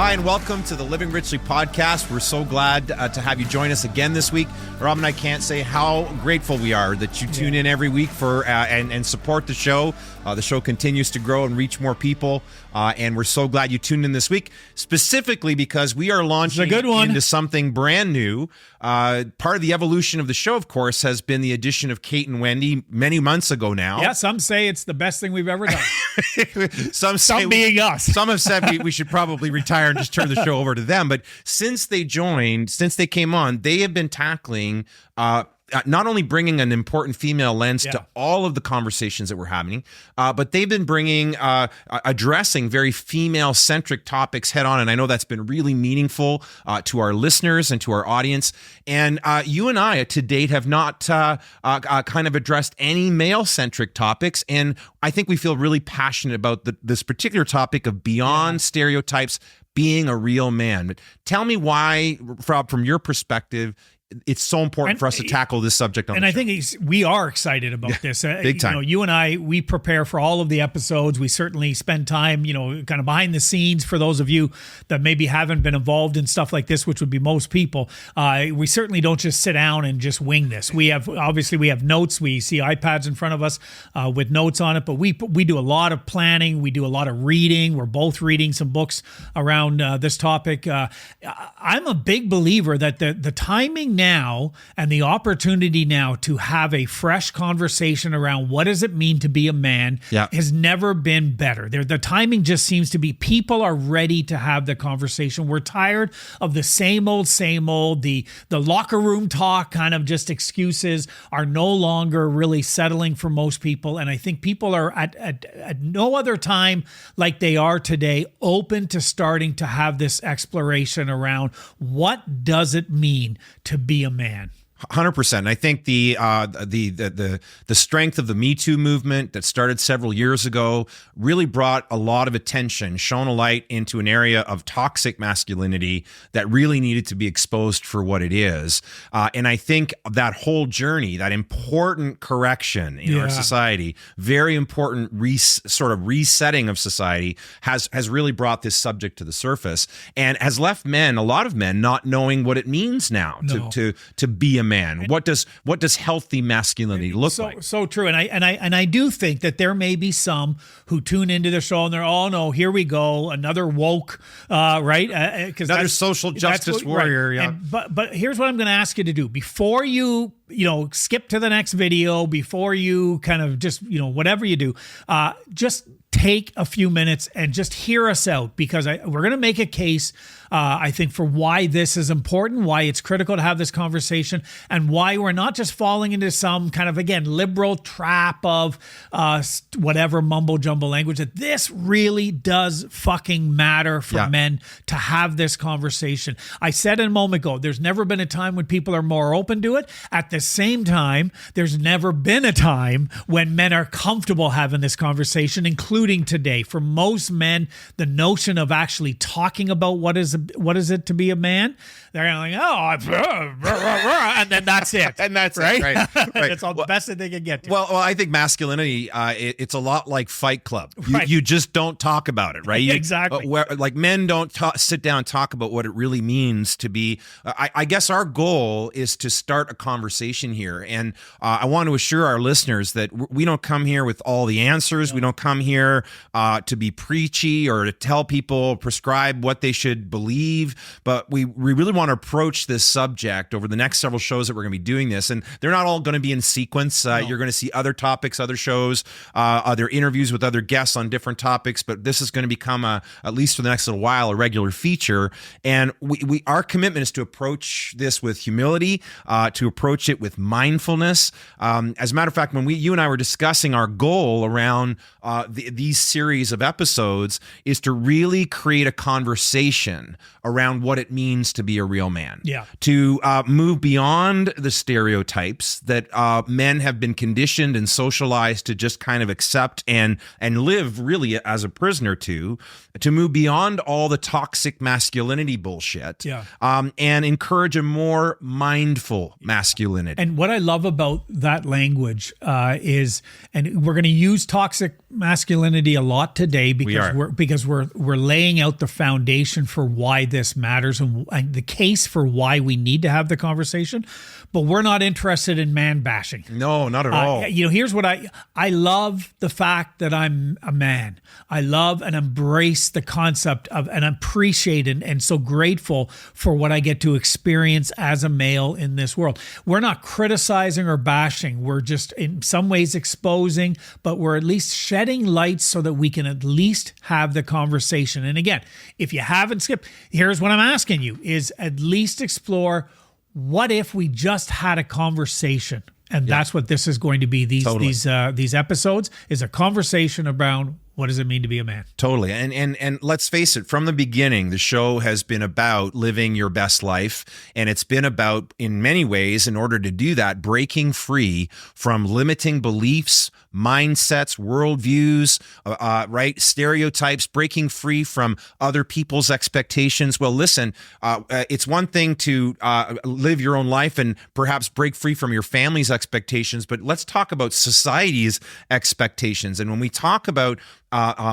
Hi, and welcome to the Living Richly podcast. We're so glad to have you join us again this week. Rob and I can't say how grateful we are that you tune in every week for and support the show. The show continues to grow and reach more people, and we're so glad you tuned in this week, specifically because we are launching into something brand new. Part of the evolution of the show, of course, has been the addition of Kate and Wendy many months ago now. Yeah, some say it's the best thing we've ever done. Some being us. Some have said we should probably retire and just turn the show over to them. But since they came on, they have been tackling not only bringing an important female lens to all of the conversations that we're having, but they've been bringing, addressing very female-centric topics head-on, and I know that's been really meaningful to our listeners and to our audience. And you and I, to date, have not kind of addressed any male-centric topics, and I think we feel really passionate about this particular topic of beyond stereotypes, being a real man. But tell me why, Rob, from your perspective, it's so important for us to tackle this subject on the show. And I think we are excited about this. Big time. You and I, we prepare for all of the episodes. We certainly spend time, kind of behind the scenes for those of you that maybe haven't been involved in stuff like this, which would be most people. We certainly don't just sit down and just wing this. We have notes. We see iPads in front of us with notes on it, but we do a lot of planning. We do a lot of reading. We're both reading some books around this topic. I'm a big believer that the timing now and the opportunity now to have a fresh conversation around what does it mean to be a man has never been better. The timing just seems to be people are ready to have the conversation. We're tired of the same old, the locker room talk, kind of just excuses are no longer really settling for most people. And I think people are at no other time like they are today open to starting to have this exploration around what does it mean to be a man. 100%. I think the strength of the Me Too movement that started several years ago really brought a lot of attention, shone a light into an area of toxic masculinity that really needed to be exposed for what it is. And I think that whole journey, that important correction in our society, very important sort of resetting of society, has really brought this subject to the surface and has left a lot of men, not knowing what it means now to be a man. What does healthy masculinity look like? So true. And I do think that there may be some who tune into the show and they're, oh no, here we go, another woke, right? Because another social justice warrior. Right. Yeah. But here's what I'm going to ask you to do before you skip to the next video, before you kind of just whatever you do, just take a few minutes and just hear us out, because we're going to make a case, I think, for why this is important, why it's critical to have this conversation, and why we're not just falling into some kind of, again, liberal trap of whatever mumbo jumbo language, that this really does fucking matter for men to have this conversation. I said a moment ago, there's never been a time when people are more open to it. At the same time, there's never been a time when men are comfortable having this conversation, including today. For most men, the notion of actually talking about what is it to be a man, they're like, and then that's it. And that's right. Right. That's all the best that they can get to. Well, I think masculinity, it's a lot like Fight Club. Right. You just don't talk about it, right? Exactly. Like men don't sit down and talk about what it really means to be. I guess our goal is to start a conversation here, and I want to assure our listeners that we don't come here with all the answers. We don't come here to be preachy or to tell people, prescribe what they should believe, but we really want to approach this subject over the next several shows that we're going to be doing this, and they're not all going to be in sequence. You're going to see other topics, other shows, other interviews with other guests on different topics, but this is going to become, at least for the next little while, a regular feature. And our commitment is to approach this with humility, to approach it with mindfulness. As a matter of fact, when you and I were discussing our goal around these series of episodes, is to really create a conversation around what it means to be a real man. Yeah. To move beyond the stereotypes that men have been conditioned and socialized to just kind of accept and live really as a prisoner to move beyond all the toxic masculinity bullshit, and encourage a more mindful masculinity. And what I love about that language is, and we're going to use toxic masculinity a lot today are. because we're laying out the foundation for why this matters and the case for why we need to have the conversation. But we're not interested in man bashing. No, not at all. Here's what I love the fact that I'm a man. I love and embrace the concept of and appreciate and so grateful for what I get to experience as a male in this world. We're not criticizing or bashing. We're just in some ways exposing, but we're at least shedding light so that we can at least have the conversation. And again, if you haven't skipped, here's what I'm asking you is at least explore what if we just had a conversation? And that's what this is going to be. These episodes is a conversation around what does it mean to be a man? Totally. And let's face it, from the beginning, the show has been about living your best life. And it's been about, in many ways, in order to do that, breaking free from limiting beliefs, mindsets, worldviews, right? Stereotypes, breaking free from other people's expectations. Well, listen, it's one thing to live your own life and perhaps break free from your family's expectations, but let's talk about society's expectations. And when we talk about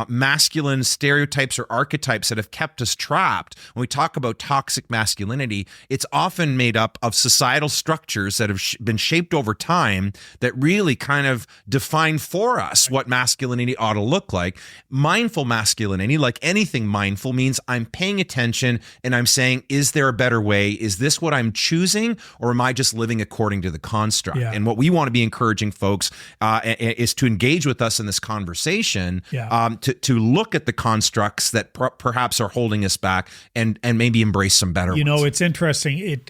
masculine stereotypes or archetypes that have kept us trapped, when we talk about toxic masculinity, it's often made up of societal structures that have been shaped over time that really kind of define for us what masculinity ought to look like. Mindful masculinity, like anything mindful, means I'm paying attention and I'm saying, is there a better way? Is this what I'm choosing, or am I just living according to the construct? Yeah. And what we want to be encouraging folks is to engage with us in this conversation. Yeah. To look at the constructs that perhaps are holding us back and maybe embrace some better ones. It's interesting.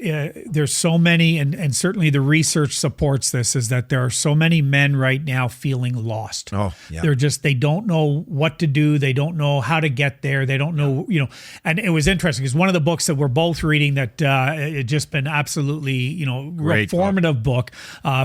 There's so many, and certainly the research supports this, is that there are so many men right now feeling lost. Oh, yeah. They don't know what to do. They don't know how to get there. They don't know, and it was interesting because one of the books that we're both reading that it just been absolutely, real formative book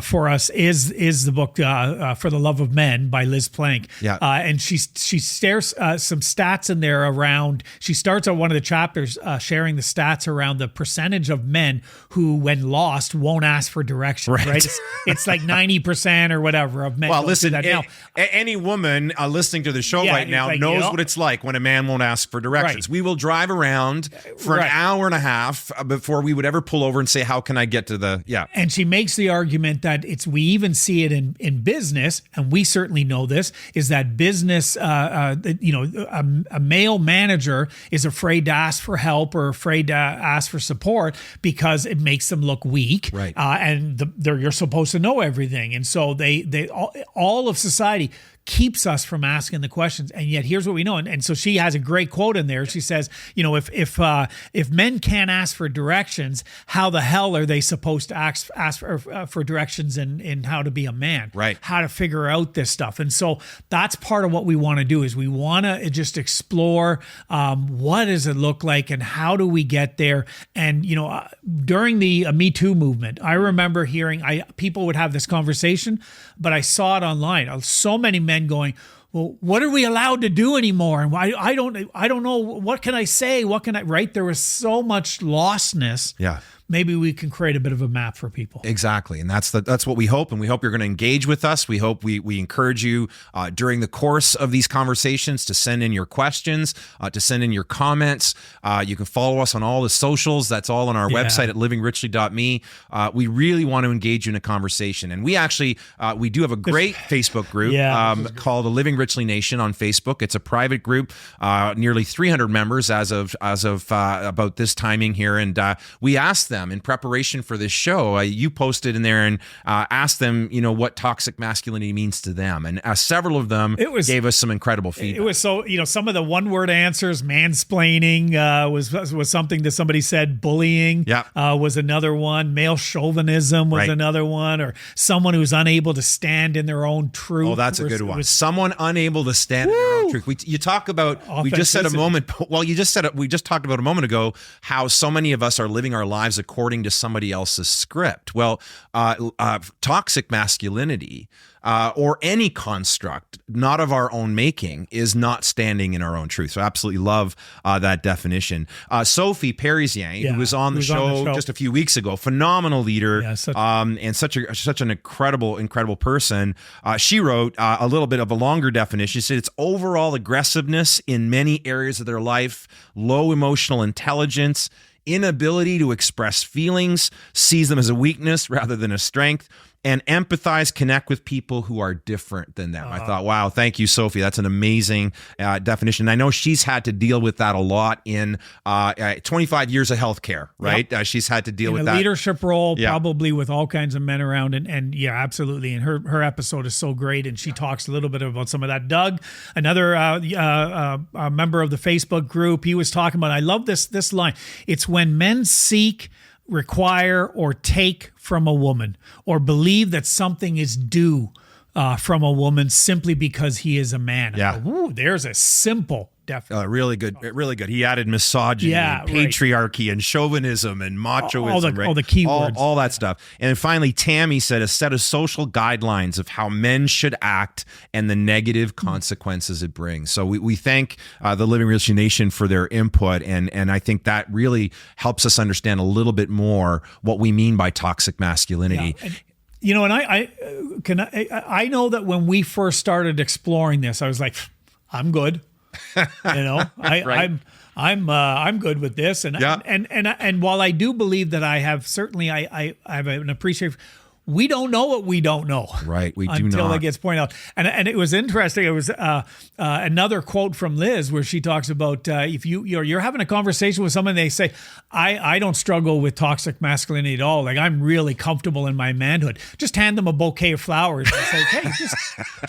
for us is the book For the Love of Men by Liz Plank. Yeah. And she shares some stats in there around, she starts on one of the chapters sharing the stats around the percentage of men who, when lost, won't ask for directions, right? It's like 90% or whatever of men. Well, listen, that now. Any woman listening to the show right now knows what it's like when a man won't ask for directions. Right. We will drive around for an hour and a half before we would ever pull over and say, how can I get to the, And she makes the argument that we even see it in business, and we certainly know this, is that business, a male manager is afraid to ask for help or afraid to ask for support because it makes them look weak. Right. And you're supposed to know everything. And so all of society keeps us from asking the questions. And yet here's what we know. And so she has a great quote in there. She says, if men can't ask for directions, how the hell are they supposed to ask for directions in how to be a man? Right. How to figure out this stuff. And so that's part of what we want to do is we want to just explore what does it look like and how do we get there? And, during the Me Too movement, I remember hearing people would have this conversation, but I saw it online. So many men going, well, what are we allowed to do anymore? And I don't know. What can I say? What can I write? There was so much lostness. Yeah. Maybe we can create a bit of a map for people. Exactly. And that's what we hope. And we hope you're going to engage with us. We hope we encourage you during the course of these conversations to send in your questions, to send in your comments. You can follow us on all the socials. That's all on our website at livingrichley.me. We really want to engage you in a conversation. And we actually, we do have a great Facebook group called the Living Richly Nation on Facebook. It's a private group, nearly 300 members as of about this timing here. And we asked them in preparation for this show, you posted in there and asked them, what toxic masculinity means to them. And several of them gave us some incredible feedback. It was so, some of the one-word answers, mansplaining was something that somebody said, bullying was another one, male chauvinism was another one, or someone who's unable to stand in their own truth. Oh, that's a good one. Someone unable to stand in their own truth. You talk about, we just talked about a moment ago, how so many of us are living our lives according to somebody else's script. Well, toxic masculinity or any construct not of our own making is not standing in our own truth. So I absolutely love that definition. Sophie Parisian, who was on the show just a few weeks ago, phenomenal leader, and such an incredible person. She wrote a little bit of a longer definition. She said it's overall aggressiveness in many areas of their life, low emotional intelligence, inability to express feelings, sees them as a weakness rather than a strength, and empathize, connect with people who are different than them. I thought, wow, thank you, Sophie. That's an amazing definition. I know she's had to deal with that a lot in 25 years of healthcare, right? Yep. She's had to deal with that. Leadership role, probably with all kinds of men around. And yeah, absolutely. And her episode is so great. And she talks a little bit about some of that. Doug, another member of the Facebook group, he was talking about, I love this line. It's when men seek, require, or take from a woman, or believe that something is due from a woman simply because he is a man. Yeah. Ooh, there's a simple definition. Really good. He added misogyny, and patriarchy, and chauvinism, and machoism, all the keywords, all that stuff. And then finally, Tammy said a set of social guidelines of how men should act and the negative consequences it brings. So we thank the Living Reality Nation for their input, and I think that really helps us understand a little bit more what we mean by toxic masculinity. Yeah. And, I know that when we first started exploring this, I was like, I'm good. I'm good with this. And while I do believe that I have an appreciation. We don't know what we don't know. Right, we do not. Until it gets pointed out. And it was interesting. It was another quote from Liz where she talks about if you're having a conversation with someone, they say, I don't struggle with toxic masculinity at all. Like, I'm really comfortable in my manhood. Just hand them a bouquet of flowers and say, hey,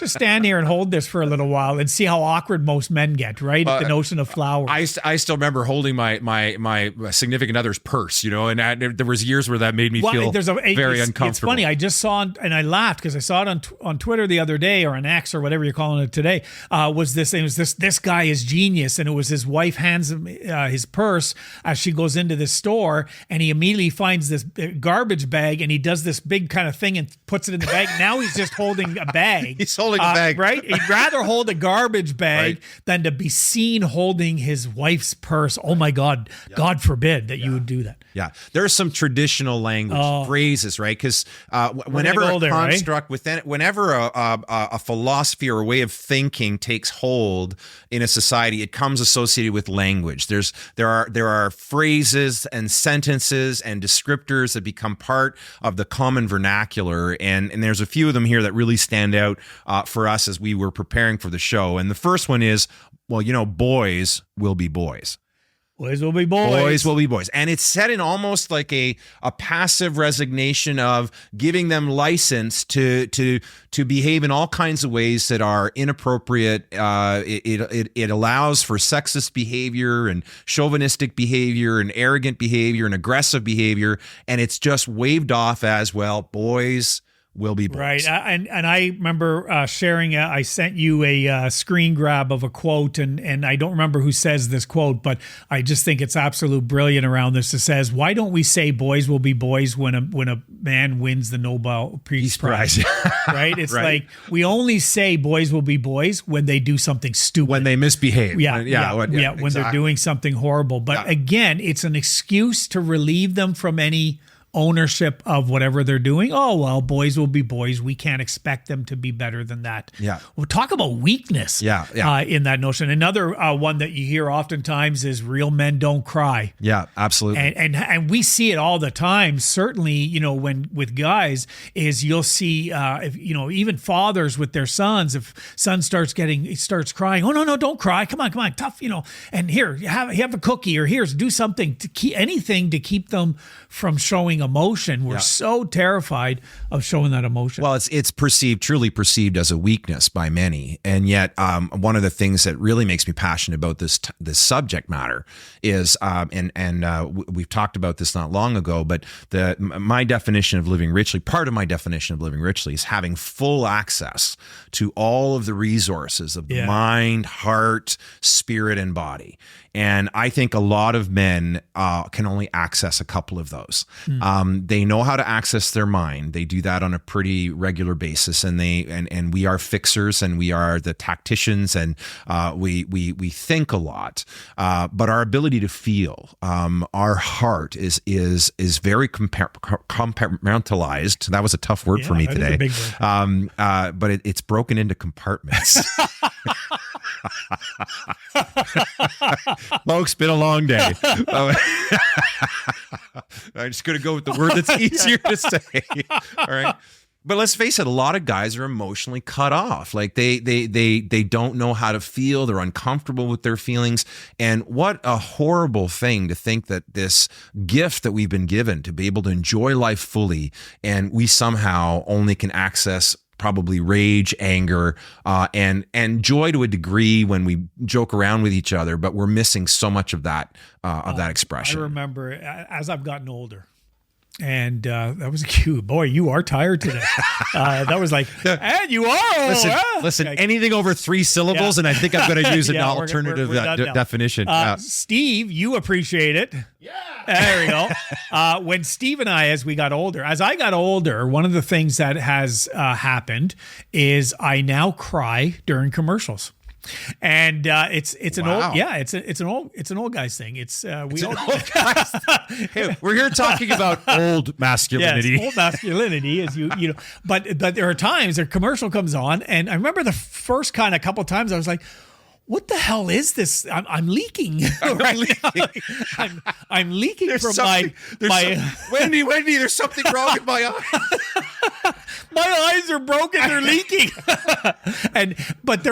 just stand here and hold this for a little while and see how awkward most men get, right? At the notion of flowers. I still remember holding my significant other's purse, and there was years where that made me feel very uncomfortable. It's funny. I just saw it, and I laughed because I saw it on Twitter the other day, or on X, or whatever you're calling it today. This guy is genius, and it was his wife hands him his purse as she goes into this store, and he immediately finds this garbage bag, and he does this big kind of thing and puts it in the bag. Now he's just holding a bag. He's holding a bag, right? He'd rather hold a garbage bag than to be seen holding his wife's purse. Oh my God! Yeah. God forbid that you would do that. Yeah, there's some traditional language phrases, right? Because whenever a construct whenever a philosophy or a way of thinking takes hold in a society, it comes associated with language. There are phrases and sentences and descriptors that become part of the common vernacular, and there's a few of them here that really stand out for us as we were preparing for the show. And the first one is, boys will be boys. Boys will be boys. Boys will be boys. And it's set in almost like a passive resignation of giving them license to behave in all kinds of ways that are inappropriate. It allows for sexist behavior and chauvinistic behavior and arrogant behavior and aggressive behavior. And it's just waved off as, well, boys will be boys. Right. And I remember sharing, I sent you a screen grab of a quote, and I don't remember who says this quote, but I just think it's absolute brilliant around this. It says, why don't we say boys will be boys when a man wins the Nobel Peace Prize? Right? It's like, we only say boys will be boys when they do something stupid. When they misbehave. When they're doing something horrible. But again, it's an excuse to relieve them from any ownership of whatever they're doing. Oh, well, boys will be boys. We can't expect them to be better than that. Yeah. We'll talk about weakness in that notion. Another one that you hear oftentimes is real men don't cry. Yeah, absolutely. And we see it all the time. Certainly, when with guys is you'll see, even fathers with their sons, if son starts crying, oh, no, don't cry. Come on, tough, and here, you have a cookie, or here's do something anything to keep them from showing showing emotion. We're so terrified of showing that emotion. Well, it's truly perceived as a weakness by many, and yet one of the things that really makes me passionate about this subject matter is, we've talked about this not long ago, but my definition of living richly, part of my definition of living richly, is having full access to all of the resources of the mind, heart, spirit, and body. And I think a lot of men can only access a couple of those. They know how to access their mind. They do that on a pretty regular basis, and we are fixers, and we are the tacticians, and we think a lot. But our ability to feel, our heart is very compartmentalized. That was a tough word for me today. Big word. But it's broken into compartments. Folks, been a long day. I'm just going to go with the word that's easier to say. All right. But let's face it, a lot of guys are emotionally cut off. Like they don't know how to feel. They're uncomfortable with their feelings. And what a horrible thing to think that this gift that we've been given to be able to enjoy life fully, and we somehow only can access probably rage, anger, and joy to a degree when we joke around with each other, but we're missing so much of that expression. I remember as I've gotten older, and that was cute. Boy, you are tired today. That was like, and you are old. Listen, anything over 3 syllables, and I think I'm going to use an alternative definition. Steve, you appreciate it. Yeah. There we go. When Steve and as we got older, one of the things that has happened is I now cry during commercials. And it's an old guy's thing. Hey, we're here talking about old masculinity. Yes, old masculinity is you know. But there are times a commercial comes on, and I remember the first couple times I was like, what the hell is this? I'm leaking. I'm leaking from my Wendy, there's something wrong with my eye. My eyes are broken. They're leaking. But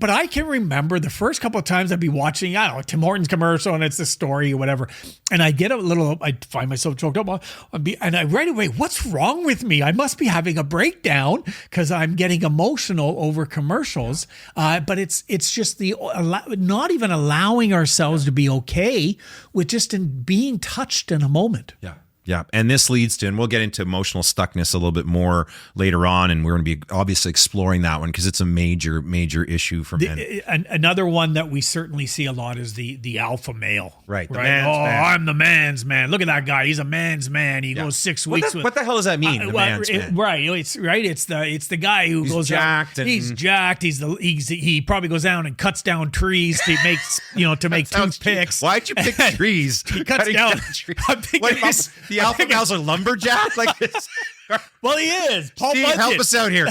I can remember the first couple of times I'd be watching, I don't know, Tim Hortons commercial, and it's the story or whatever. And I find myself choked up. And I right away, what's wrong with me? I must be having a breakdown because I'm getting emotional over commercials. But it's just not even allowing ourselves to be okay with just being touched in a moment. Yeah. Yeah. And this leads to, and we'll get into emotional stuckness a little bit more later on. And we're going to be obviously exploring that one because it's a major, major issue for men. Another one that we certainly see a lot is the alpha male. Right. Man. I'm the man's man. Look at that guy. He's a man's man. He goes 6 weeks. What the hell does that mean? The man's man? Right. It's the guy who goes jacked. He's jacked. He probably goes down and cuts down trees to make toothpicks. Why'd you pick trees? He cuts down trees. The alpha male's a lumberjack? Like this? Well, he is. Paul Steve, Bunyan. help us out here.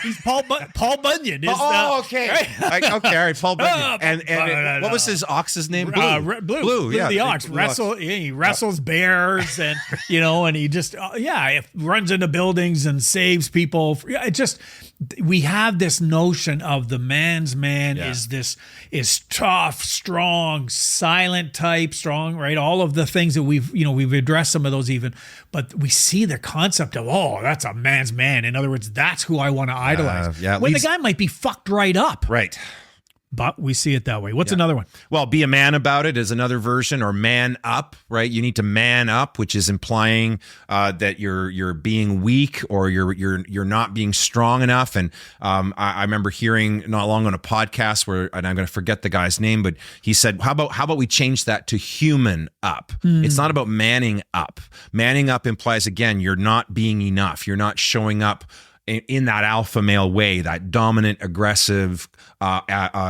He's Paul Bunyan. Okay. Okay, all right. Paul Bunyan. And what was his ox's name? Blue. Yeah. The ox. He wrestles bears and, and he just, runs into buildings and saves people. We have this notion of the man's man is tough, strong, silent type, strong, right? All of the things that we've addressed some of those even, but we see the concept of, that's a man's man. In other words, that's who I want to idolize. The guy might be fucked right up. Right. But we see it that way. What's another one? Well, be a man about it is another version, or man up, right? You need to man up, which is implying that you're being weak or you're not being strong enough. And I remember hearing not long on a podcast and I'm going to forget the guy's name, but he said, "How about we change that to human up? It's not about manning up. Manning up implies, again, you're not being enough. You're not showing up in that alpha male way, that dominant, aggressive,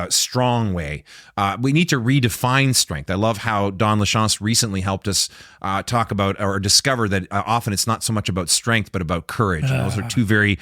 strong way. We need to redefine strength. I love how Don Lachance recently helped us talk about or discover that often it's not so much about strength, but about courage. And those are two very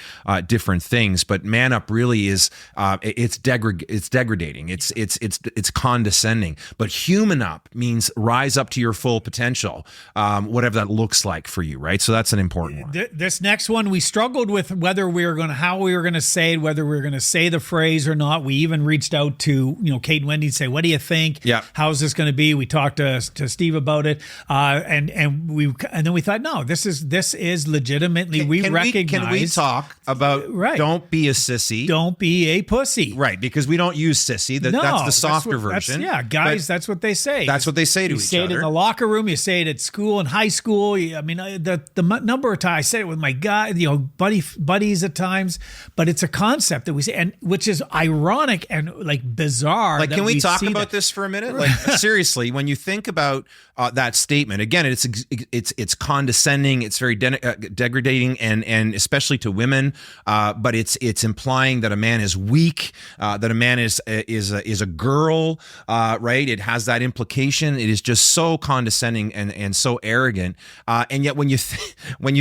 different things. But man up really is it's degrading. It's condescending. But human up means rise up to your full potential, whatever that looks like for you, right? So that's an important one. This next one, we struggled with whether how we were gonna say it, whether we were gonna say the phrase or not. We even reached out to Kate and Wendy to say, what do you think? Yeah. How's this gonna be? We talked to Steve about it, and then we thought, no, this is legitimately Can we talk about don't be a sissy, don't be a pussy, right? Because we don't use sissy. That's the softer version. Guys, that's what they say. That's what they say to each other. You say it in the locker room. You say it at school and high school. The number of times I say it with my guy, buddies at times, but it's a concept that we say, and which is ironic and like bizarre. Like, can we talk about this for a minute? Like, seriously, when you think about that statement, again, it's condescending. It's very degrading, and especially to women. But it's implying that a man is weak, that a man is a girl, right? It has that implication. It is just so condescending and so arrogant. And yet, when you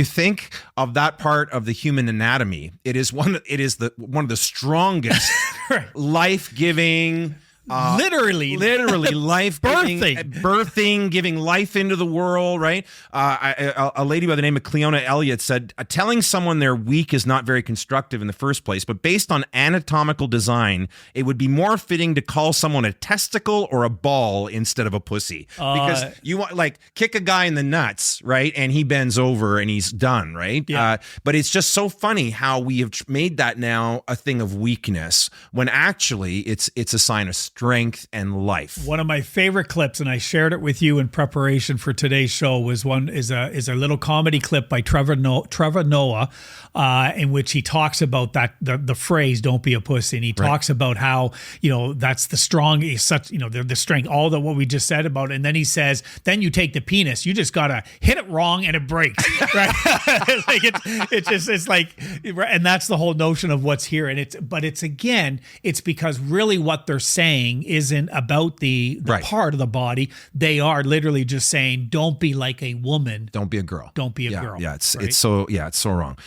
think of that part of the human anatomy, it is one of the strongest, life-giving. Literally life-giving, birthing, giving life into the world, right? A lady by the name of Cleona Elliott said, telling someone they're weak is not very constructive in the first place, but based on anatomical design, it would be more fitting to call someone a testicle or a ball instead of a pussy. Because you want, like, kick a guy in the nuts, right? And he bends over and he's done, right? Yeah. But it's just so funny how we have made that now a thing of weakness, when actually it's a sign of strength and life. One of my favorite clips, and I shared it with you in preparation for today's show, is a little comedy clip by Trevor Noah, in which he talks about that the phrase "don't be a pussy," and he talks about how that's the strong, the strength, all that what we just said about it. And then he says, then you take the penis, you just gotta hit it wrong and it breaks, right? it's like, and that's the whole notion of what's here. And it's because really what they're saying isn't about the part of the body. They are literally just saying, don't be like a woman. Don't be a girl. Don't be a girl. Yeah, it's so wrong.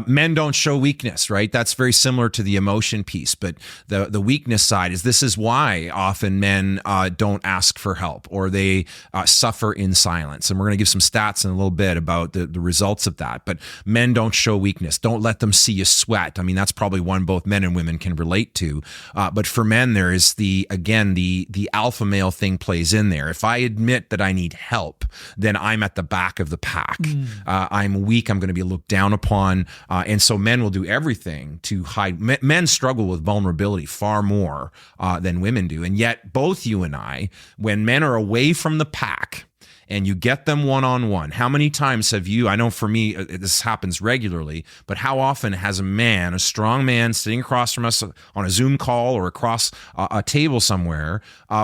Men don't show weakness, right? That's very similar to the emotion piece, but the weakness side is why often men don't ask for help, or they suffer in silence. And we're going to give some stats in a little bit about the results of that. But men don't show weakness. Don't let them see you sweat. I mean, that's probably one both men and women can relate to. But for men, there is the alpha male thing plays in there. If I admit that I need help, then I'm at the back of the pack. I'm weak. I'm going to be looked down upon. And so men will do everything to hide. Men struggle with vulnerability far more than women do. And yet both you and I, when men are away from the pack, and you get them one-on-one. How many times have you, I know for me, this happens regularly, but how often has a strong man sitting across from us on a Zoom call or across a table somewhere,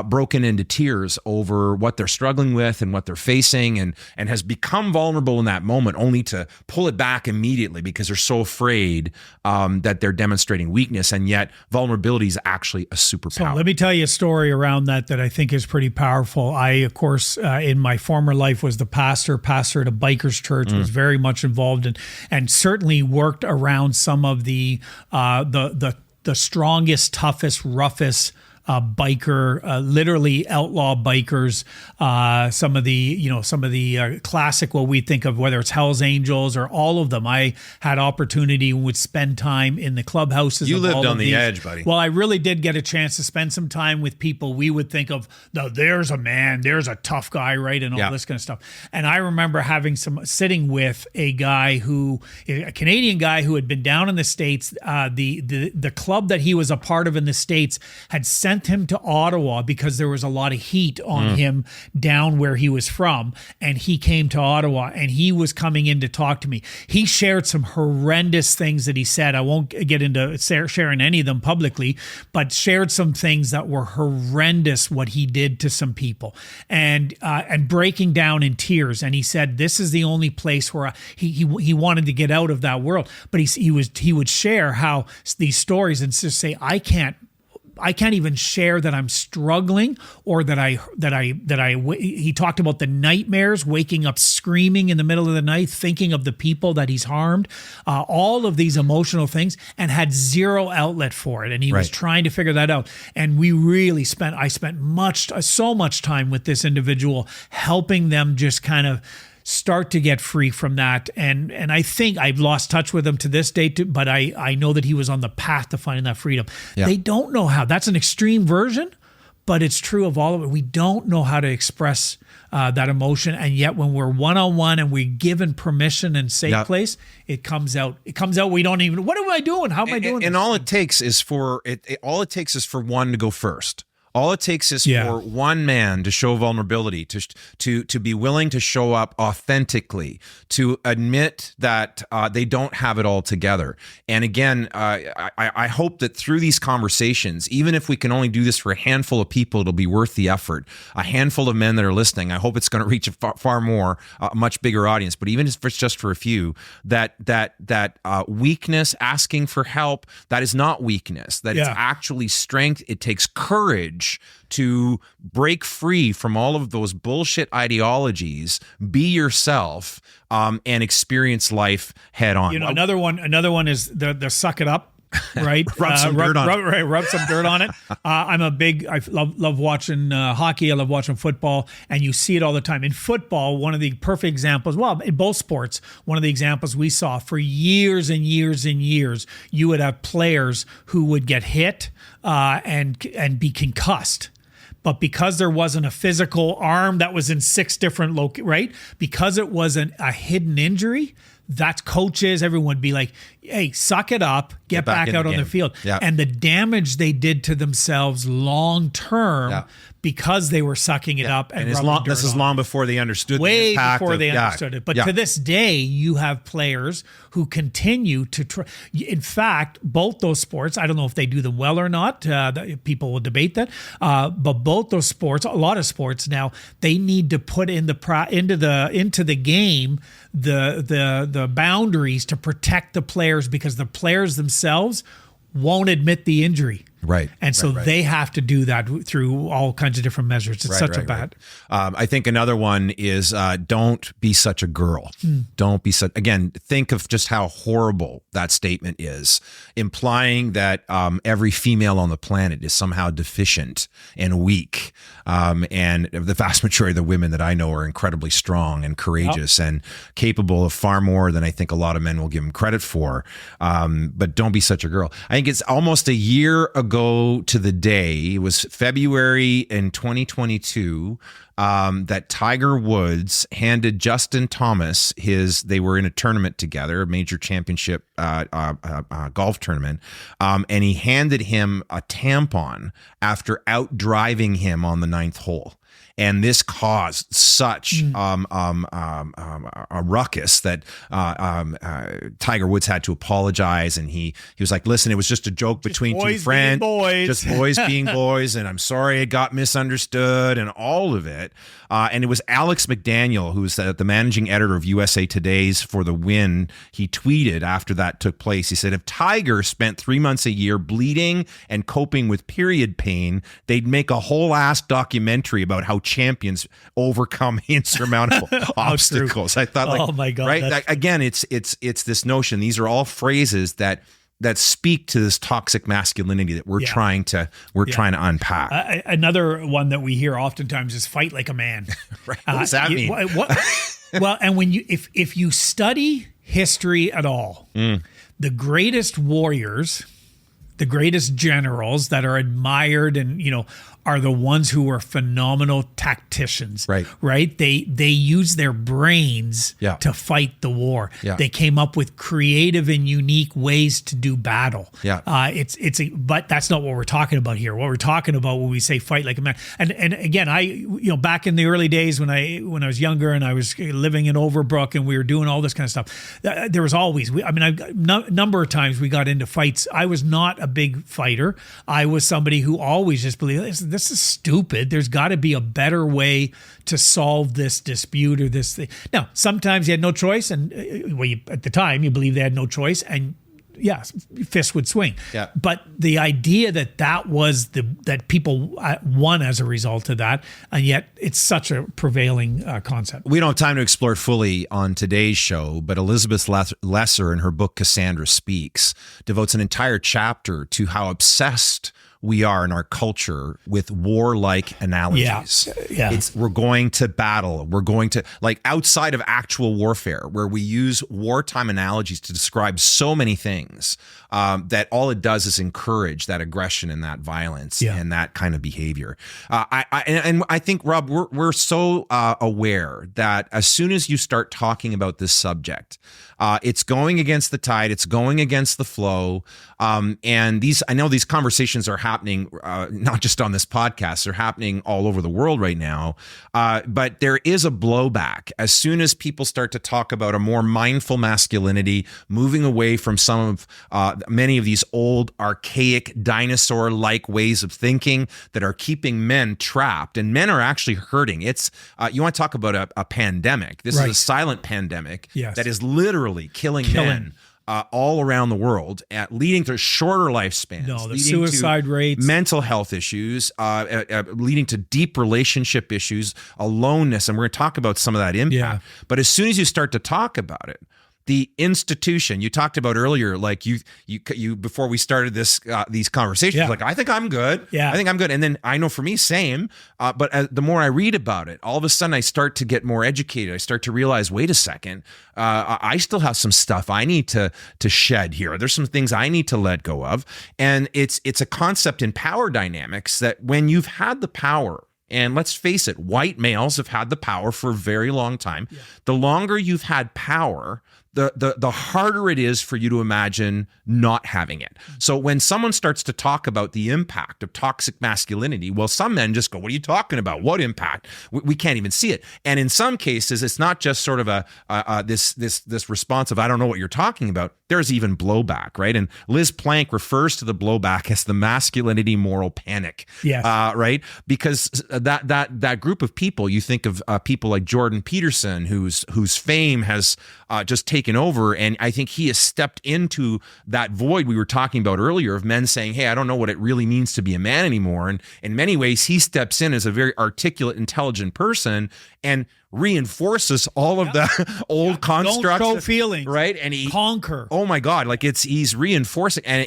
broken into tears over what they're struggling with and what they're facing, and has become vulnerable in that moment, only to pull it back immediately because they're so afraid that they're demonstrating weakness, and yet vulnerability is actually a superpower. So let me tell you a story around that I think is pretty powerful. I, of course, in my former life was the pastor at a biker's church, was very much involved in, and certainly worked around some of the strongest, toughest, roughest biker, literally outlaw bikers. Some of the classic, what we think of, whether it's Hell's Angels or all of them. I had opportunity and would spend time in the clubhouses. You of lived all on of the these. edge, buddy. Well, I really did get a chance to spend some time with people we would think of, no, there's a man, there's a tough guy, right? And all this kind of stuff. And I remember sitting with a Canadian guy who had been down in the States. The club that he was a part of in the States had sent him to Ottawa because there was a lot of heat on him down where he was from, and he came to Ottawa, and he was coming in to talk to me. He shared some horrendous things that he said. I won't get into sharing any of them publicly, but shared some things that were horrendous what he did to some people, and breaking down in tears. And he said this is the only place where he wanted to get out of that world, but he would share how these stories and just say, I can't even share that I'm struggling, or he talked about the nightmares, waking up screaming in the middle of the night, thinking of the people that he's harmed, all of these emotional things, and had zero outlet for it. And he was trying to figure that out. And I spent so much time with this individual, helping them just kind of start to get free from that. And I think I've lost touch with him to this day, but I know that he was on the path to finding that freedom. Yeah. They don't know how. That's an extreme version, but it's true of all of it. We don't know how to express that emotion, and yet when we're one-on-one and we're given permission and safe place, it comes out. It comes out. We don't even. What am I doing? How am I doing? And all it takes is for all it takes is for one to go first. All it takes is for one man to show vulnerability, to be willing to show up authentically, to admit that they don't have it all together. And again, I hope that through these conversations, even if we can only do this for a handful of people, it'll be worth the effort. A handful of men that are listening, I hope it's going to reach a far more, much bigger audience. But even if it's just for a few, that weakness, asking for help, that is not weakness. That it's actually strength. It takes courage to break free from all of those bullshit ideologies, be yourself, and experience life head on. You know, another one is the suck it up. Right, rub some dirt on it. Rub some dirt on it. I love watching hockey. I love watching football, and you see it all the time. In football, one of the perfect examples. Well, in both sports, one of the examples we saw for years and years and years, you would have players who would get hit and be concussed. But because there wasn't a physical arm that was in 6 different right? Because it wasn't a hidden injury, that's coaches, everyone would be like, hey, suck it up, get back out on the field. Yeah. And the damage they did to themselves long term because they were sucking it up and this is long before they understood way the impact before they understood it. But to this day, you have players who continue to try. In fact, both those sports, I don't know if they do them well or not. People will debate that. But both those sports, a lot of sports now, they need to put into the game the boundaries to protect the players, because the players themselves won't admit the injury. Right. And so they have to do that through all kinds of different measures. It's such a bad. I think another one is don't be such a girl. Don't be such. Again, think of just how horrible that statement is, implying that every female on the planet is somehow deficient and weak. And the vast majority of the women that I know are incredibly strong and courageous and capable of far more than I think a lot of men will give them credit for. But don't be such a girl. I think it's almost a year ago to the day, it was February in 2022, that Tiger Woods handed Justin Thomas they were in a tournament together, a major championship golf tournament, and he handed him a tampon after out driving him on the 9th hole. And this caused such a ruckus that Tiger Woods had to apologize, and he was like, "Listen, it was just a joke between two friends, just boys being boys, and I'm sorry it got misunderstood and all of it." And it was Alex McDaniel, who's the managing editor of USA Today's For the Win. He tweeted after that took place. He said, "If Tiger spent 3 months a year bleeding and coping with period pain, they'd make a whole ass documentary about how champions overcome insurmountable obstacles." I thought, like, oh my God, right? Again, it's this notion. These are all phrases that speak to this toxic masculinity that we're trying to unpack. Another one that we hear oftentimes is fight like a man. Right. What does that mean? Well, and when if you study history at all, the greatest warriors, the greatest generals that are admired and are the ones who were phenomenal tacticians. Right. They use their brains to fight the war. They came up with creative and unique ways to do battle. But that's not what we're talking about here. What we're talking about when we say fight like a man. And again, back in the early days when I was younger and I was living in Overbrook and we were doing all this kind of stuff, there was always, a number of times we got into fights. I was not a big fighter. I was somebody who always just believed this is stupid. There's got to be a better way to solve this dispute or this thing. Now, sometimes you had no choice, and at the time you believed they had no choice, and fists would swing. But the idea that was that people won as a result of that, and yet it's such a prevailing concept. We don't have time to explore it fully on today's show, but Elizabeth Lesser in her book Cassandra Speaks devotes an entire chapter to how obsessed we are in our culture with warlike analogies. Yeah. We're going to battle. We're going to, like, outside of actual warfare, where we use wartime analogies to describe so many things, that all it does is encourage that aggression and that violence and that kind of behavior. I think, Rob, we're so aware that as soon as you start talking about this subject, it's going against the tide. It's going against the flow. And I know these conversations are happening, not just on this podcast, they're happening all over the world right now. But there is a blowback as soon as people start to talk about a more mindful masculinity, moving away from some of many of these old, archaic, dinosaur-like ways of thinking that are keeping men trapped. And men are actually hurting. It's you want to talk about a pandemic. This is a silent pandemic that is literally killing men. All around the world, leading to shorter lifespans. The suicide rates, mental health issues, leading to deep relationship issues, aloneness, and we're going to talk about some of that impact. Yeah. But as soon as you start to talk about it, the institution you talked about earlier, like you before we started these conversations, like, I think I'm good. Yeah. I think I'm good. And then I know for me, same. But the more I read about it, all of a sudden I start to get more educated. I start to realize, wait a second, I still have some stuff I need to shed here. There's some things I need to let go of. And it's a concept in power dynamics that when you've had the power, and let's face it, white males have had the power for a very long time. Yeah. The longer you've had power, the harder it is for you to imagine not having it. So when someone starts to talk about the impact of toxic masculinity, well, some men just go, what are you talking about? What impact? We can't even see it. And in some cases, it's not just sort of this response of, I don't know what you're talking about. There's even blowback, right? And Liz Plank refers to the blowback as the masculinity moral panic. Yes. Right? Because that group of people, you think of people like Jordan Peterson, whose fame has just taken over, and I think he has stepped into that void we were talking about earlier of men saying, hey, I don't know what it really means to be a man anymore. And in many ways, he steps in as a very articulate, intelligent person and reinforces all of the old constructs. Don't show feelings, right? And he conquer. Oh my God! Like he's reinforcing, and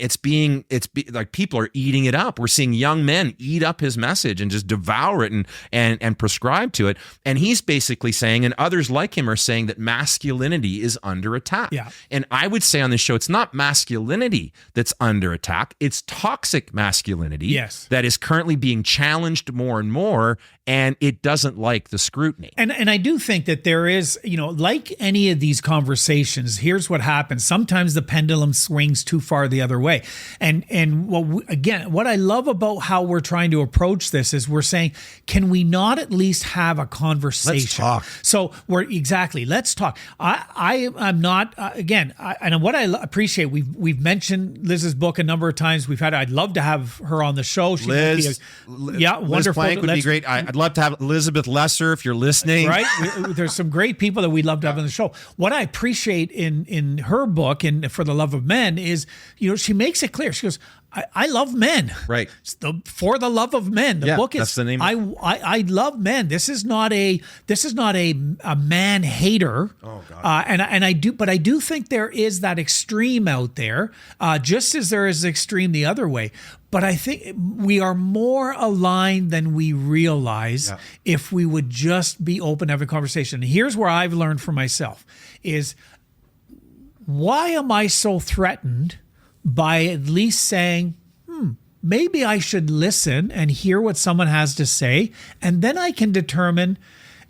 like people are eating it up. We're seeing young men eat up his message and just devour it and prescribe to it. And he's basically saying, and others like him are saying, that masculinity is under attack. Yeah. And I would say on this show, it's not masculinity that's under attack; it's toxic masculinity that is currently being challenged more and more, and it doesn't like the scrutiny. And I do think that there is, like any of these conversations, here's what happens. Sometimes the pendulum swings too far the other way. And what I love about how we're trying to approach this is we're saying, can we not at least have a conversation? Let's talk. So let's talk. I'm not, and what I appreciate, we've mentioned Liz's book a number of times. I'd love to have her on the show. Liz wonderful. Plank would be great. I'd love to have Elizabeth Lesser if you're listening. Right? There's some great people that we'd love to have on the show. What I appreciate in her book, and For the Love of Men, is, she makes it clear. She goes, I love men. Right. For the Love of Men. The book is, that's the name. I love men. This is not a man hater. Oh God. But I do think there is that extreme out there, just as there is extreme the other way. But I think we are more aligned than we realize if we would just be open to have a conversation. And here's where I've learned for myself is, why am I so threatened by at least saying, maybe I should listen and hear what someone has to say, and then I can determine,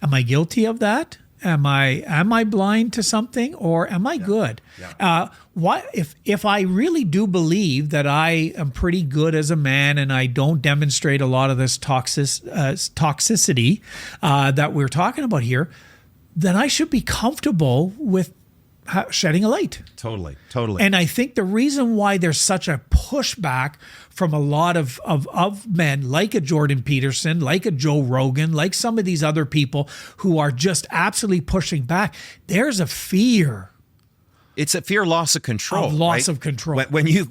am I guilty of that? Am I blind to something, or am I good? Yeah. If I really do believe that I am pretty good as a man and I don't demonstrate a lot of this toxicity that we're talking about here, then I should be comfortable with shedding a light. Totally. And I think the reason why there's such a pushback from a lot of men like a Jordan Peterson, like a Joe Rogan, like some of these other people who are just absolutely pushing back, there's a fear It's a fear, loss of control. Of loss right? of control. When you've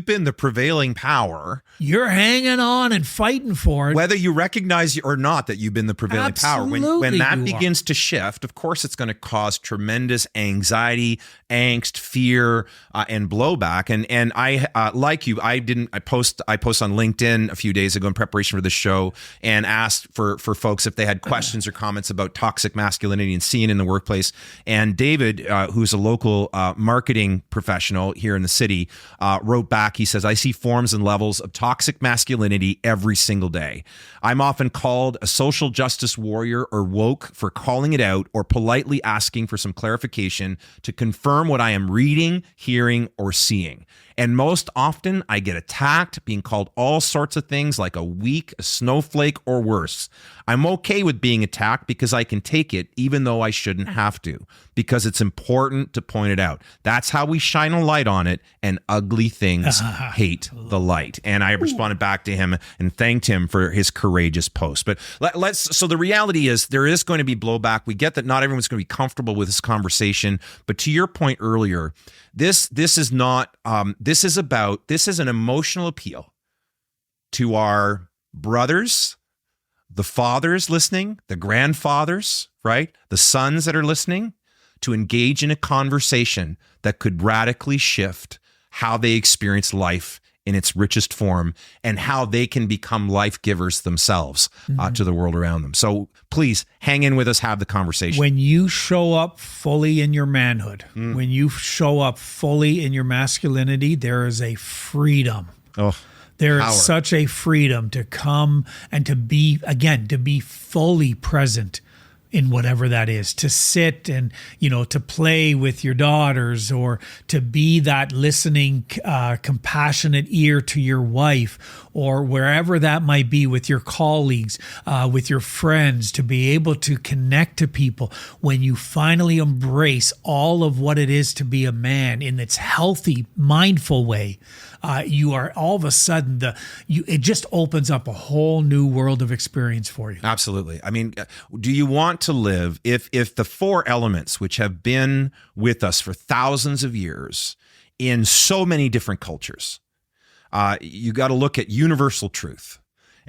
been the prevailing power, you're hanging on and fighting for it. whether you recognize or not that you've been the prevailing power. When that begins to shift, of course, it's going to cause tremendous anxiety, angst, fear, and blowback. And I like you. I posted on LinkedIn a few days ago in preparation for the show and asked for folks if they had questions or comments about toxic masculinity and seeing in the workplace. And David, who's a local marketing professional here in the city, wrote back. He says, "I see forms and levels of toxic masculinity every single day. I'm often called a social justice warrior or woke for calling it out or politely asking for some clarification to confirm what I am reading, hearing, or seeing. And most often I get attacked, being called all sorts of things like a weak, a snowflake, or worse. I'm okay with being attacked because I can take it even though I shouldn't have to, because it's important to point it out. That's how we shine a light on it, and ugly things hate the light." And I responded back to him and thanked him for his courageous post. But so the reality is there is going to be blowback. We get that not everyone's going to be comfortable with this conversation, but to your point earlier, this is an emotional appeal to our brothers, the fathers listening, the grandfathers, right? The sons that are listening, to engage in a conversation that could radically shift how they experience life in its richest form and how they can become life givers themselves to the world around them. So please hang in with us, have the conversation. When you show up fully in your manhood, when you show up fully in your masculinity, there is a freedom. There is such a freedom to come and to be fully present in whatever that is, to sit and, to play with your daughters, or to be that listening, compassionate ear to your wife, or wherever that might be, with your colleagues, with your friends, to be able to connect to people. When you finally embrace all of what it is to be a man in its healthy, mindful way, you are all of a sudden it just opens up a whole new world of experience for you. Absolutely. I mean, do you want to live if the four elements which have been with us for thousands of years in so many different cultures, you got to look at universal truth.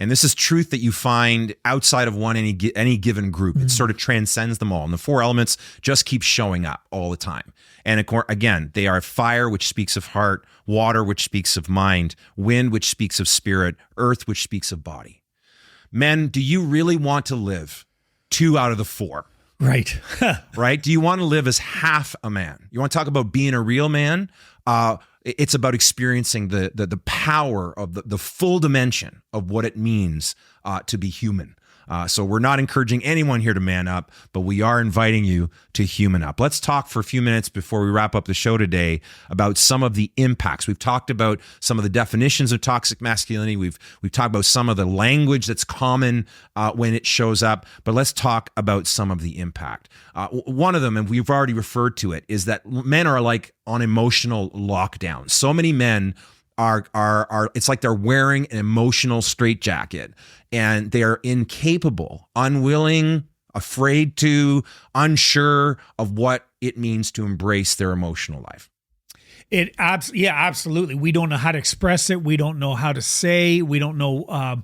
And this is truth that you find outside of any given group. It sort of transcends them all. And the four elements just keep showing up all the time. And again, they are fire, which speaks of heart, water, which speaks of mind, wind, which speaks of spirit, earth, which speaks of body. Men, do you really want to live 2 out of the 4? Right. Right? Do you want to live as half a man? You want to talk about being a real man? It's about experiencing the power of the full dimension of what it means to be human. So we're not encouraging anyone here to man up, but we are inviting you to human up. Let's talk for a few minutes before we wrap up the show today about some of the impacts. We've talked about some of the definitions of toxic masculinity. We've talked about some of the language that's common when it shows up, but let's talk about some of the impact. One of them, and we've already referred to it, is that men are like on emotional lockdown. So many men are it's like they're wearing an emotional straitjacket, and they're incapable, unwilling, afraid to, unsure of what it means to embrace their emotional life. Absolutely. We don't know how to express it. We don't know how to say. We don't know.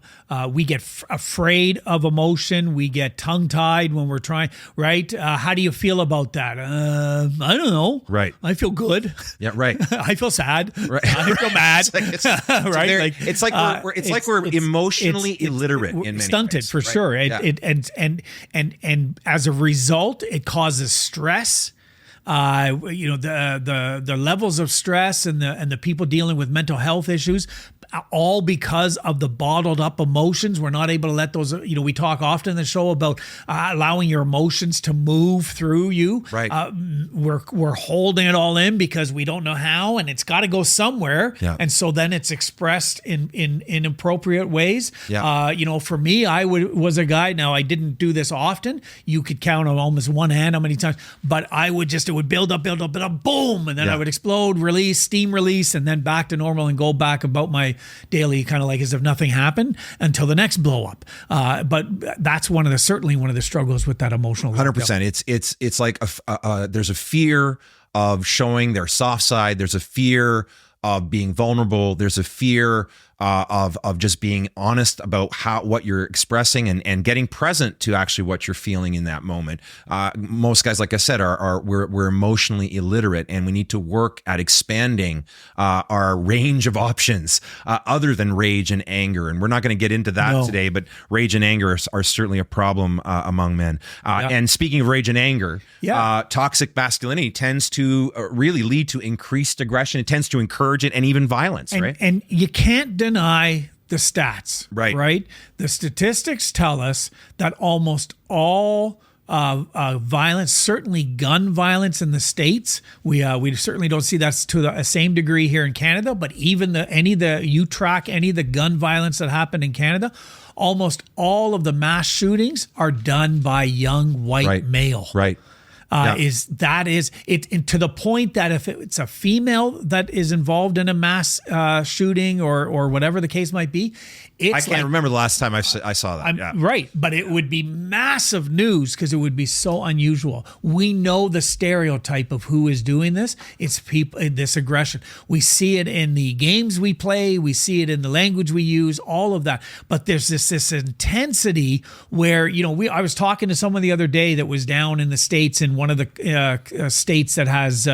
We get afraid of emotion. We get tongue-tied when we're trying. Right? How do you feel about that? I don't know. Right. I feel good. Yeah. Right. I feel sad. Right. I feel mad. Right. It's like we're emotionally illiterate in many stunted ways, for right? sure. Yeah. And as a result, it causes stress. The levels of stress and the people dealing with mental health issues, all because of the bottled up emotions. We're not able to let those, we talk often in the show about allowing your emotions to move through you. Right. We're holding it all in because we don't know how, and it's got to go somewhere. Yeah. And so then it's expressed in appropriate ways. Yeah. For me, I was a guy. Now I didn't do this often. You could count on almost one hand how many times, but it would build up, boom, and then I would explode, release, steam release, and then back to normal and go back about my daily kind of like as if nothing happened until the next blow up. But that's certainly one of the struggles with that emotional. 100%. It's like there's a fear of showing their soft side. There's a fear of being vulnerable. There's a fear of just being honest about what you're expressing and getting present to actually what you're feeling in that moment. Most guys, like I said, we're emotionally illiterate, and we need to work at expanding our range of options other than rage and anger. And we're not going to get into that today, but rage and anger are certainly a problem among men. And speaking of rage and anger, toxic masculinity tends to really lead to increased aggression. It tends to encourage it and even violence, right? And you can't deny the stats, right? Right. The statistics tell us that almost all violence, certainly gun violence in the States, we certainly don't see that to the same degree here in Canada. But even you track any of the gun violence that happened in Canada, almost all of the mass shootings are done by young white male. Right. Is it to the point that if it's a female that is involved in a mass shooting or whatever the case might be, I can't remember the last time I saw that. Right, but it would be massive news because it would be so unusual. We know the stereotype of who is doing this. It's people, this aggression. We see it in the games we play. We see it in the language we use, all of that. But there's this intensity where, I was talking to someone the other day that was down in the States in one of the states that has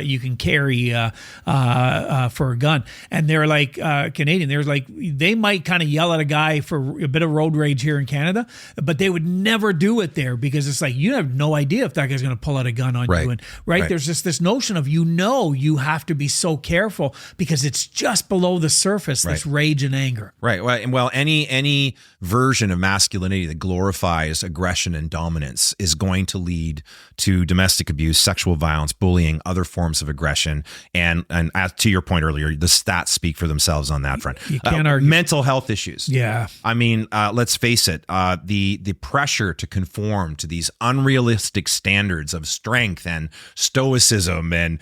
you can carry for a gun, and they're like Canadian. They're like, they might kind of yell at a guy for a bit of road rage here in Canada, but they would never do it there because it's like you have no idea if that guy's going to pull out a gun on you. And there's just this notion of you have to be so careful because it's just below the surface. This rage and anger. Right. Well, any version of masculinity that glorifies aggression and dominance is going to lead to domestic abuse, sexual violence, bullying, other forms of aggression. And as to your point earlier, the stats speak for themselves on that front. You can't argue. Mental health issues. Yeah. I mean, let's face it, the pressure to conform to these unrealistic standards of strength and stoicism and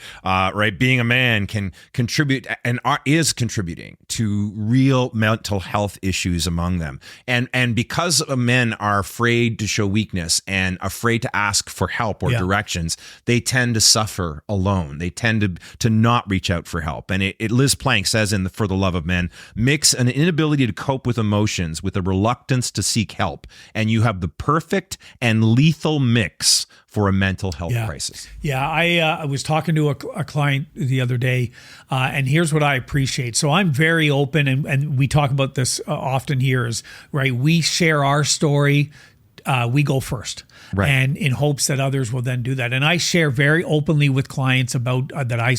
being a man can contribute and is contributing to real mental health issues among them. And because men are afraid to show weakness and afraid to ask for help or directions, they tend to suffer alone. They tend to not reach out for help. And Liz Plank says in For the Love of Men, mix an inability to cope with emotions with a reluctance to seek help, and you have the perfect and lethal mix for a mental health crisis. Yeah, I was talking to a client the other day, and here's what I appreciate. So I'm very open, and we talk about this often here is, we share our story. We go first, and in hopes that others will then do that. And I share very openly with clients about that I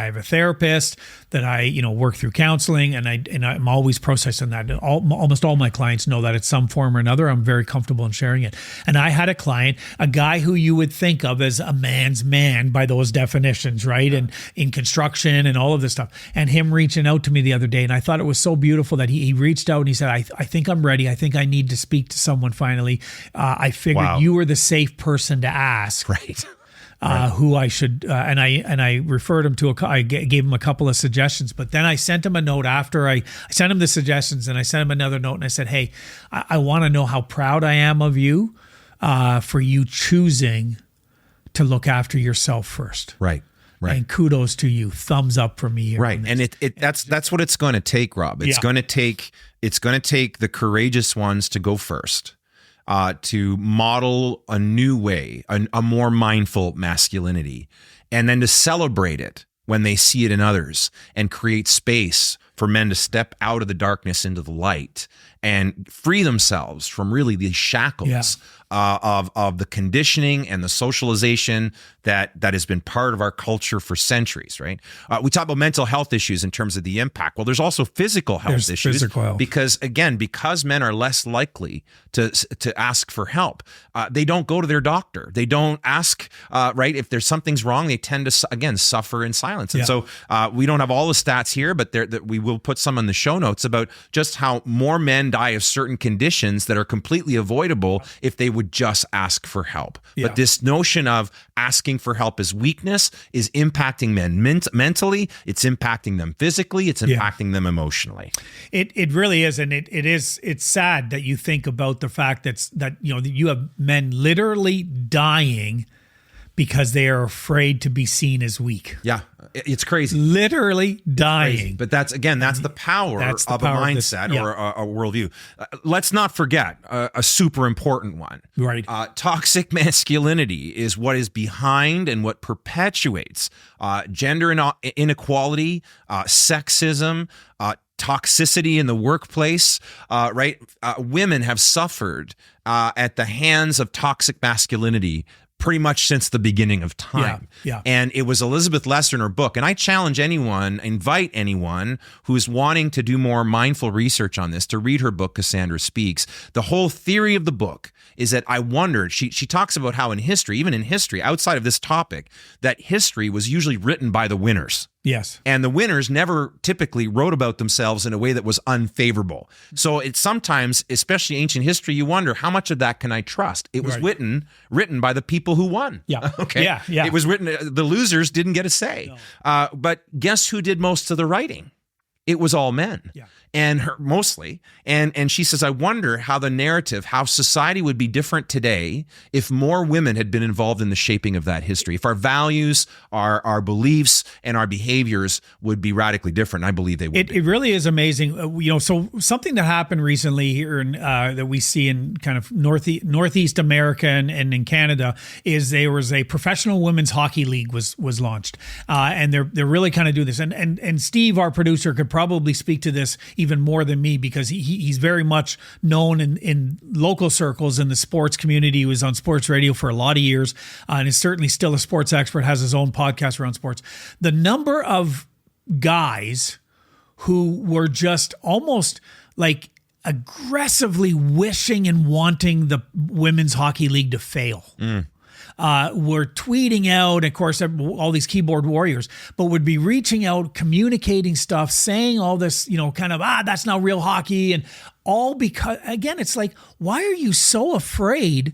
have a therapist, that I work through counseling, and I'm always processing that. And almost all my clients know that at some form or another. I'm very comfortable in sharing it. And I had a client, a guy who you would think of as a man's man by those definitions, right? And in construction and all of this stuff. And him reaching out to me the other day, and I thought it was so beautiful that he reached out and he said, I think I'm ready. I think I need to speak to someone finally. I figured you were the safe person to ask. Right. Who I should, and I referred him to I gave him a couple of suggestions, but then I sent him a note after I sent him the suggestions, and I sent him another note, and I said, hey, I want to know how proud I am of you for you choosing to look after yourself first. Right. Right. And kudos to you. Thumbs up for me. Right. And that's what it's going to take, Rob. It's going to take the courageous ones to go first. To model a new way, a more mindful masculinity, and then to celebrate it when they see it in others and create space for men to step out of the darkness into the light and free themselves from really these shackles of the conditioning and the socialization that has been part of our culture for centuries, right? We talk about mental health issues in terms of the impact. Well, there's also physical health issues because men are less likely to ask for help. They don't go to their doctor. They don't ask, if there's something's wrong, they tend to, again, suffer in silence. And so we don't have all the stats here, but we will put some in the show notes about just how more men die of certain conditions that are completely avoidable if they would just ask for help. But this notion of asking for help as weakness is impacting men mentally, it's impacting them physically, it's impacting them emotionally. It really is, and it's sad that you think about the fact that you have men literally dying because they are afraid to be seen as weak. Yeah, it's crazy. Literally dying. Crazy. But that's the power of a mindset or a worldview. Let's not forget a super important one. Right. Toxic masculinity is what is behind and what perpetuates gender inequality, sexism, toxicity in the workplace, right? Women have suffered at the hands of toxic masculinity pretty much since the beginning of time. Yeah. And it was Elizabeth Lester in her book. And I challenge anyone, invite anyone who's wanting to do more mindful research on this to read her book, Cassandra Speaks. The whole theory of the book is that I wondered, she talks about how in history, even in history, outside of this topic, that history was usually written by the winners. Yes. And the winners never typically wrote about themselves in a way that was unfavorable. So it's sometimes, especially ancient history, you wonder, how much of that can I trust? It was written by the people who won. Yeah. Okay. Yeah. It was written, the losers didn't get a say. No. But guess who did most of the writing? It was all men. Yeah. And her mostly. And she says, I wonder how the narrative, how society would be different today if more women had been involved in the shaping of that history. If our values, our beliefs, and our behaviors would be radically different. I believe they would be. It really is amazing. So something that happened recently here in, that we see in kind of Northeast America and in Canada is there was a professional women's hockey league was launched. And they're really kind of doing this. And Steve, our producer, could probably speak to this even more than me because he's very much known in local circles in the sports community. He was on sports radio for a lot of years and is certainly still a sports expert, has his own podcast around sports. The number of guys who were just almost like aggressively wishing and wanting the women's hockey league to fail. Were tweeting out, of course, all these keyboard warriors, but would be reaching out, communicating stuff, saying all this, kind of, that's not real hockey. And all because, again, it's like, why are you so afraid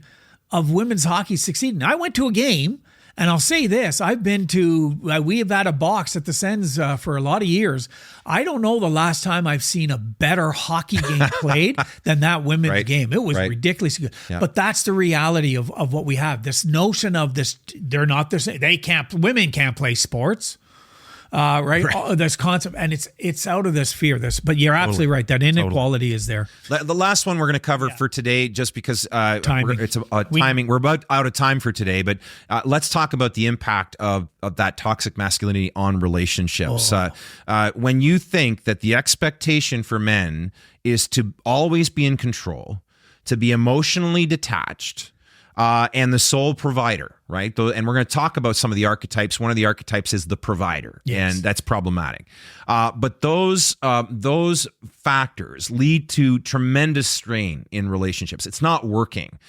of women's hockey succeeding? I went to a game, and I'll say this, I've been to, we have had a box at the Sens for a lot of years. I don't know the last time I've seen a better hockey game played than that women's game. It was ridiculously good. Yeah. But that's the reality of what we have. This notion of this, they're not the same. Women can't play sports. Right. This concept, and it's out of this fear. But you're absolutely right. That inequality is there. The last one we're going to cover for today, just because timing. Timing. We're about out of time for today, but let's talk about the impact of that toxic masculinity on relationships. When you think that the expectation for men is to always be in control, to be emotionally detached, and the sole provider, right? And we're going to talk about some of the archetypes. One of the archetypes is the provider, and that's problematic. But those factors lead to tremendous strain in relationships. It's not working,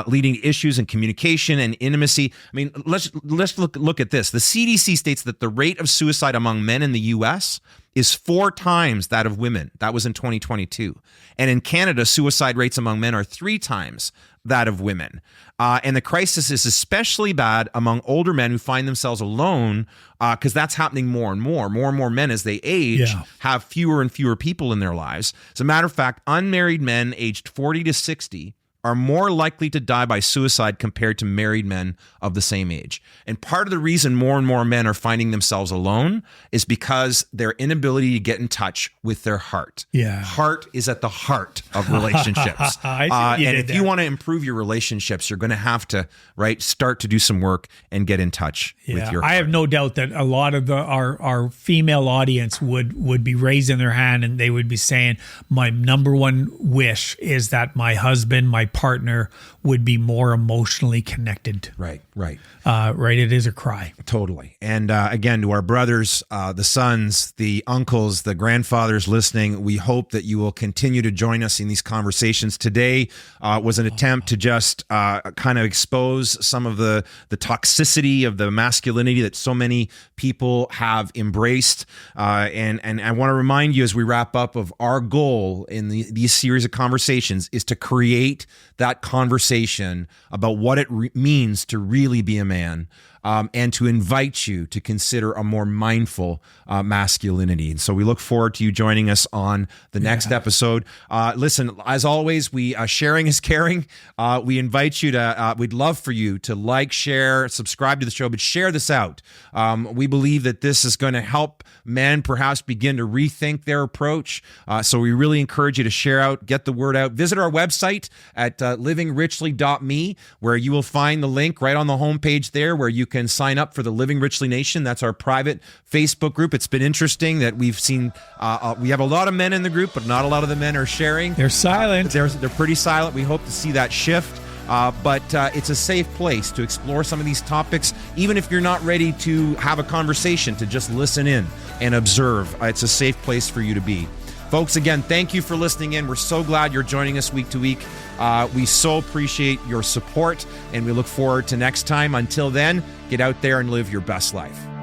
leading to issues in communication and intimacy. I mean, let's look at this. The CDC states that the rate of suicide among men in the U.S. is 4 times that of women. That was in 2022. And in Canada, suicide rates among men are 3 times that of women. And the crisis is especially bad among older men who find themselves alone because that's happening more and more. More and more men as they age have fewer and fewer people in their lives. As a matter of fact, unmarried men aged 40 to 60 are more likely to die by suicide compared to married men of the same age. And part of the reason more and more men are finding themselves alone is because their inability to get in touch with their heart. Yeah. Heart is at the heart of relationships. And if you want to improve your relationships, you're going to have to, start to do some work and get in touch with your heart. I have no doubt that a lot of our female audience would be raising their hand and they would be saying, my number one wish is that my husband, my partner would be more emotionally connected. Right. It is a cry. Totally. And again, to our brothers, the sons, the uncles, the grandfathers listening, we hope that you will continue to join us in these conversations. Today was an attempt to just kind of expose some of the toxicity of the masculinity that so many people have embraced. And I want to remind you as we wrap up of our goal in these series of conversations is to create that conversation about what it means to really be a man. and to invite you to consider a more mindful masculinity. And so we look forward to you joining us on the next episode. Listen, as always, we sharing is caring. We invite you to, we'd love for you to like, share, subscribe to the show, but share this out. We believe that this is going to help men perhaps begin to rethink their approach. So we really encourage you to share out, get the word out. Visit our website at livingrichley.me, where you will find the link right on the homepage there where you can sign up for the Living Richly Nation. That's our private Facebook group. It's been interesting that we've seen, we have a lot of men in the group, but not a lot of the men are sharing. They're silent. They're pretty silent. We hope to see that shift. But it's a safe place to explore some of these topics, even if you're not ready to have a conversation, to just listen in and observe. It's a safe place for you to be. Folks, again, thank you for listening in. We're so glad you're joining us week to week. We so appreciate your support, and we look forward to next time. Until then, get out there and live your best life.